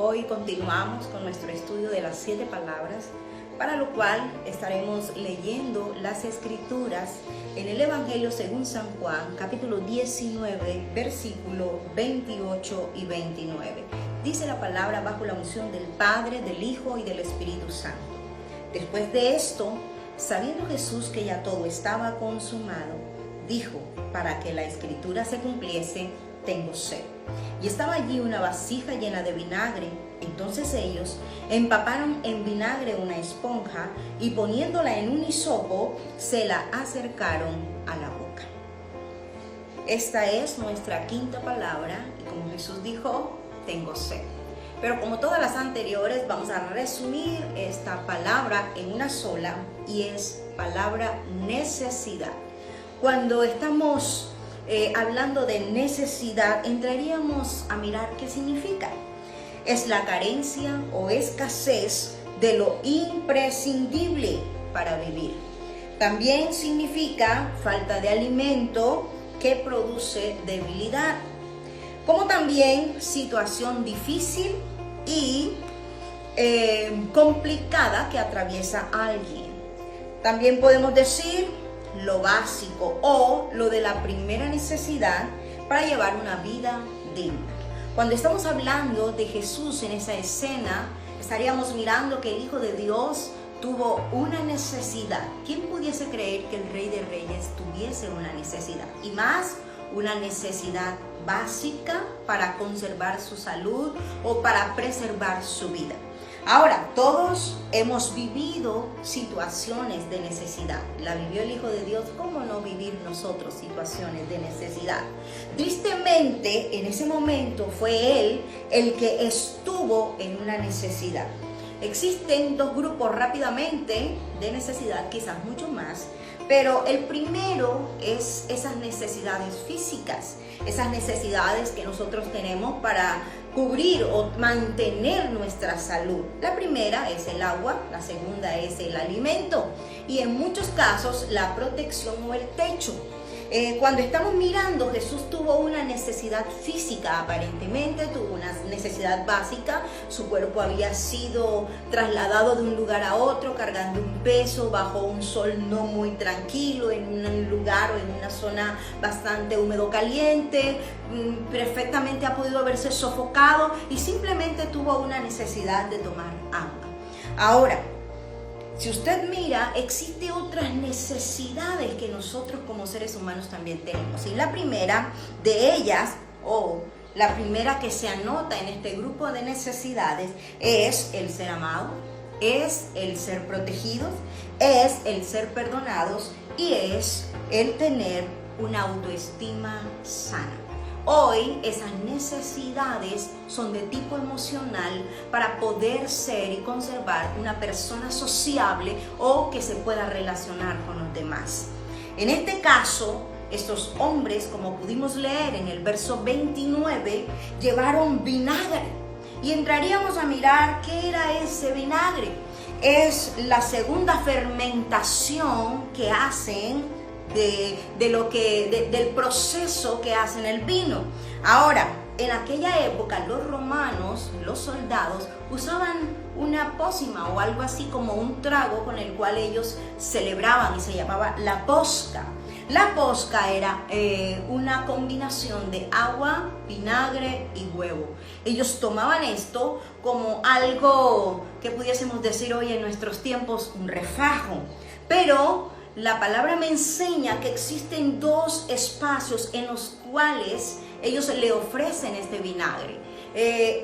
Hoy continuamos con nuestro estudio de las 7 palabras, para lo cual estaremos leyendo las escrituras en el Evangelio según San Juan, capítulo 19, versículo 28 y 29. Dice la palabra bajo la unción del Padre, del Hijo y del Espíritu Santo. Después de esto, sabiendo Jesús que ya todo estaba consumado, dijo, para que la escritura se cumpliese, tengo sed. Y estaba allí una vasija llena de vinagre. Entonces ellos empaparon en vinagre una esponja y poniéndola en un hisopo, se la acercaron a la boca. Esta es nuestra quinta palabra y como Jesús dijo, tengo sed. Pero como todas las anteriores, vamos a resumir esta palabra en una sola y es palabra necesidad. Cuando estamos hablando de necesidad, entraríamos a mirar qué significa. Es la carencia o escasez de lo imprescindible para vivir. También significa falta de alimento que produce debilidad, como también situación difícil y complicada que atraviesa a alguien. También podemos decir lo básico o lo de la primera necesidad para llevar una vida digna. Cuando estamos hablando de Jesús en esa escena, estaríamos mirando que el Hijo de Dios tuvo una necesidad. ¿Quién pudiese creer que el Rey de Reyes tuviese una necesidad? Y más, una necesidad básica para conservar su salud o para preservar su vida. Ahora, todos hemos vivido situaciones de necesidad. La vivió el Hijo de Dios, ¿cómo no vivir nosotros situaciones de necesidad? Tristemente, en ese momento fue Él el que estuvo en una necesidad. Existen dos grupos rápidamente de necesidad, quizás mucho más, pero el primero es esas necesidades físicas, esas necesidades que nosotros tenemos para cubrir o mantener nuestra salud. La primera es el agua, la segunda es el alimento y en muchos casos la protección o el techo. Cuando estamos mirando, Jesús tuvo una necesidad física, aparentemente tuvo una necesidad básica. Su cuerpo había sido trasladado de un lugar a otro, cargando un peso bajo un sol no muy tranquilo, en un lugar o en una zona bastante húmedo, caliente. Perfectamente ha podido haberse sofocado y simplemente tuvo una necesidad de tomar agua. Ahora, si usted mira, existen otras necesidades que nosotros como seres humanos también tenemos. Y la primera de ellas, o la primera que se anota en este grupo de necesidades, es el ser amado, es el ser protegidos, es el ser perdonados y es el tener una autoestima sana. Hoy esas necesidades son de tipo emocional para poder ser y conservar una persona sociable o que se pueda relacionar con los demás. En este caso, estos hombres, como pudimos leer en el verso 29, llevaron vinagre. Y entraríamos a mirar qué era ese vinagre. Es la segunda fermentación que hacen del proceso que hacen el vino. Ahora, en aquella época los romanos, los soldados, usaban una pócima o algo así como un trago con el cual ellos celebraban y se llamaba la posca. La posca era una combinación de agua, vinagre y huevo. Ellos tomaban esto como algo que pudiésemos decir hoy en nuestros tiempos, un refajo. Pero la palabra me enseña que existen dos espacios en los cuales ellos le ofrecen este vinagre.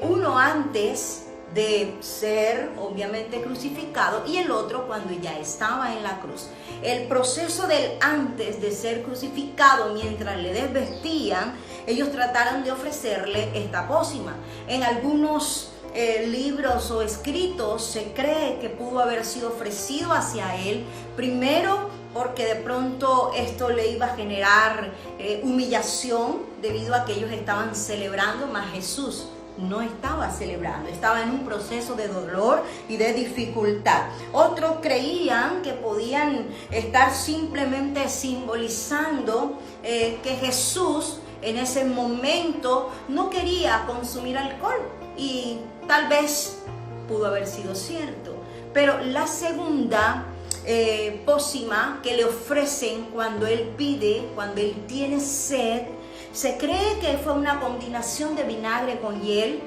Uno antes de ser obviamente crucificado y el otro cuando ya estaba en la cruz. El proceso del antes de ser crucificado, mientras le desvestían, ellos trataron de ofrecerle esta pócima. En algunos libros o escritos se cree que pudo haber sido ofrecido hacia él, primero porque de pronto esto le iba a generar humillación debido a que ellos estaban celebrando, mas Jesús no estaba celebrando, estaba en un proceso de dolor y de dificultad. Otros creían que podían estar simplemente simbolizando que Jesús en ese momento no quería consumir alcohol. y tal vez pudo haber sido cierto. Pero la segunda pócima que le ofrecen cuando él pide, cuando él tiene sed, se cree que fue una combinación de vinagre con hiel.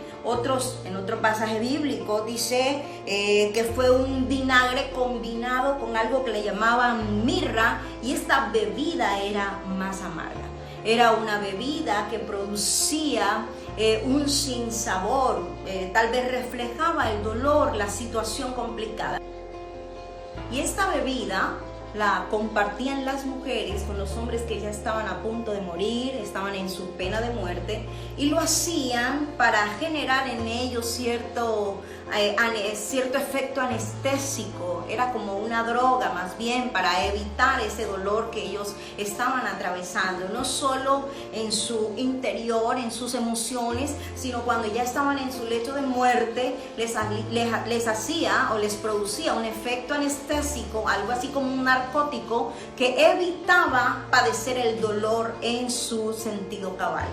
En otro pasaje bíblico dice que fue un vinagre combinado con algo que le llamaban mirra, y esta bebida era más amarga. Era una bebida que producía un sinsabor, tal vez reflejaba el dolor, la situación complicada. Y esta bebida la compartían las mujeres con los hombres que ya estaban a punto de morir, estaban en su pena de muerte, y lo hacían para generar en ellos cierto efecto anestésico. Era como una droga más bien para evitar ese dolor que ellos estaban atravesando, no solo en su interior, en sus emociones, sino cuando ya estaban en su lecho de muerte, les hacía o les producía un efecto anestésico, algo así como un narcótico que evitaba padecer el dolor en su sentido cabal.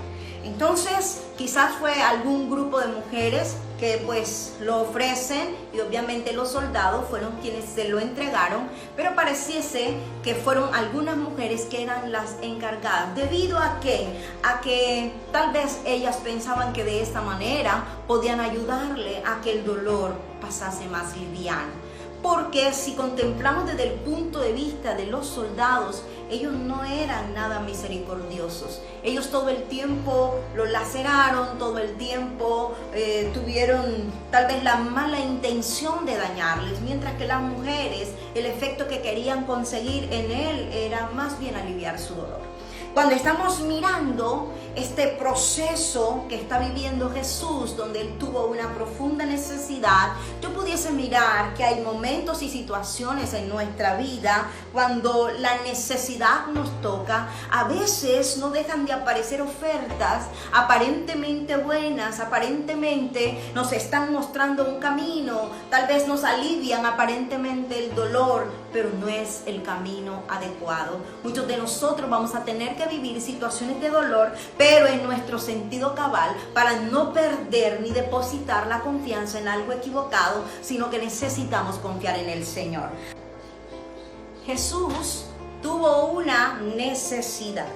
Entonces, quizás fue algún grupo de mujeres que pues lo ofrecen, y obviamente los soldados fueron quienes se lo entregaron, pero pareciese que fueron algunas mujeres que eran las encargadas. ¿Debido a qué? A que tal vez ellas pensaban que de esta manera podían ayudarle a que el dolor pasase más liviano. Porque si contemplamos desde el punto de vista de los soldados, ellos no eran nada misericordiosos. Ellos todo el tiempo lo laceraron, todo el tiempo tuvieron tal vez la mala intención de dañarles, mientras que las mujeres, el efecto que querían conseguir en él era más bien aliviar su dolor. Cuando estamos mirando este proceso que está viviendo Jesús, donde él tuvo una profunda necesidad, yo pudiese mirar que hay momentos y situaciones en nuestra vida cuando la necesidad nos toca. A veces no dejan de aparecer ofertas aparentemente buenas, aparentemente nos están mostrando un camino, tal vez nos alivian aparentemente el dolor, pero no es el camino adecuado. Muchos de nosotros vamos a tener que vivir situaciones de dolor, pero en nuestro sentido cabal, para no perder ni depositar la confianza en algo equivocado, sino que necesitamos confiar en el Señor. Jesús tuvo una necesidad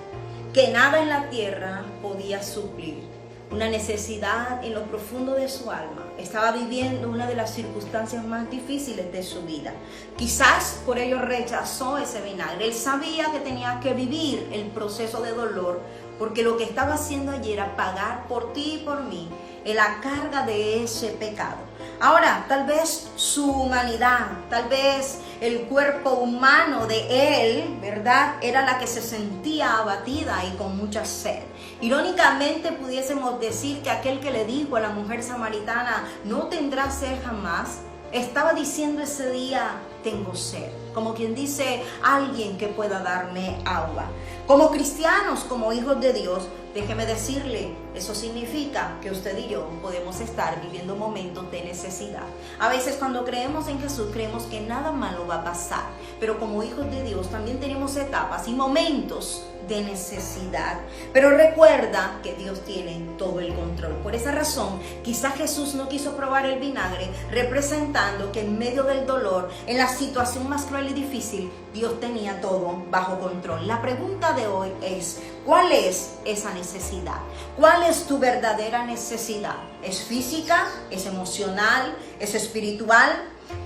que nada en la tierra podía suplir. Una necesidad en lo profundo de su alma. Estaba viviendo una de las circunstancias más difíciles de su vida. Quizás por ello rechazó ese vinagre. Él sabía que tenía que vivir el proceso de dolor, porque lo que estaba haciendo allí era pagar por ti y por mí la carga de ese pecado. Ahora, tal vez su humanidad, tal vez el cuerpo humano de él, ¿verdad?, era la que se sentía abatida y con mucha sed. Irónicamente, pudiésemos decir que aquel que le dijo a la mujer samaritana, no tendrás sed jamás, estaba diciendo ese día, tengo sed. Como quien dice, alguien que pueda darme agua. Como cristianos, como hijos de Dios, déjeme decirle, eso significa que usted y yo podemos estar viviendo momentos de necesidad. A veces cuando creemos en Jesús, creemos que nada malo va a pasar. Pero como hijos de Dios también tenemos etapas y momentos de necesidad. Pero recuerda que Dios tiene todo el control. Por esa razón, quizás Jesús no quiso probar el vinagre, representando que en medio del dolor, en la situación más cruel y difícil, Dios tenía todo bajo control. La pregunta de hoy es, ¿cuál es esa necesidad? ¿Cuál es tu verdadera necesidad? ¿Es física? ¿Es emocional? ¿Es espiritual?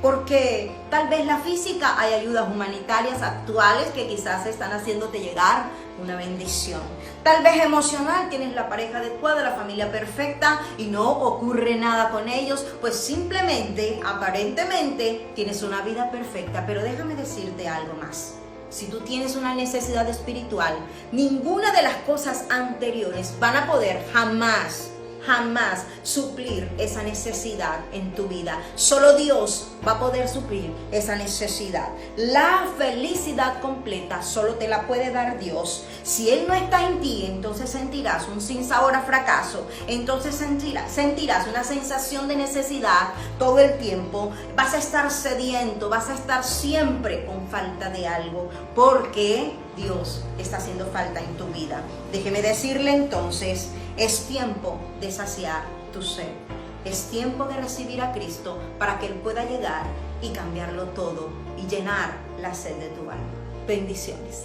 Porque tal vez la física, hay ayudas humanitarias actuales que quizás están haciéndote llegar una bendición. Tal vez emocional, tienes la pareja adecuada, la familia perfecta y no ocurre nada con ellos, pues simplemente, aparentemente, tienes una vida perfecta. Pero déjame decirte algo más. Si tú tienes una necesidad espiritual, ninguna de las cosas anteriores van a poder jamás suplir esa necesidad en tu vida. Solo Dios va a poder suplir esa necesidad. La felicidad completa solo te la puede dar Dios. Si Él no está en ti, entonces sentirás un sinsabor a fracaso. Entonces sentirás una sensación de necesidad todo el tiempo. Vas a estar sediento, vas a estar siempre con falta de algo, porque Dios está haciendo falta en tu vida. Déjeme decirle entonces, es tiempo de saciar tu sed. Es tiempo de recibir a Cristo para que Él pueda llegar y cambiarlo todo y llenar la sed de tu alma. Bendiciones.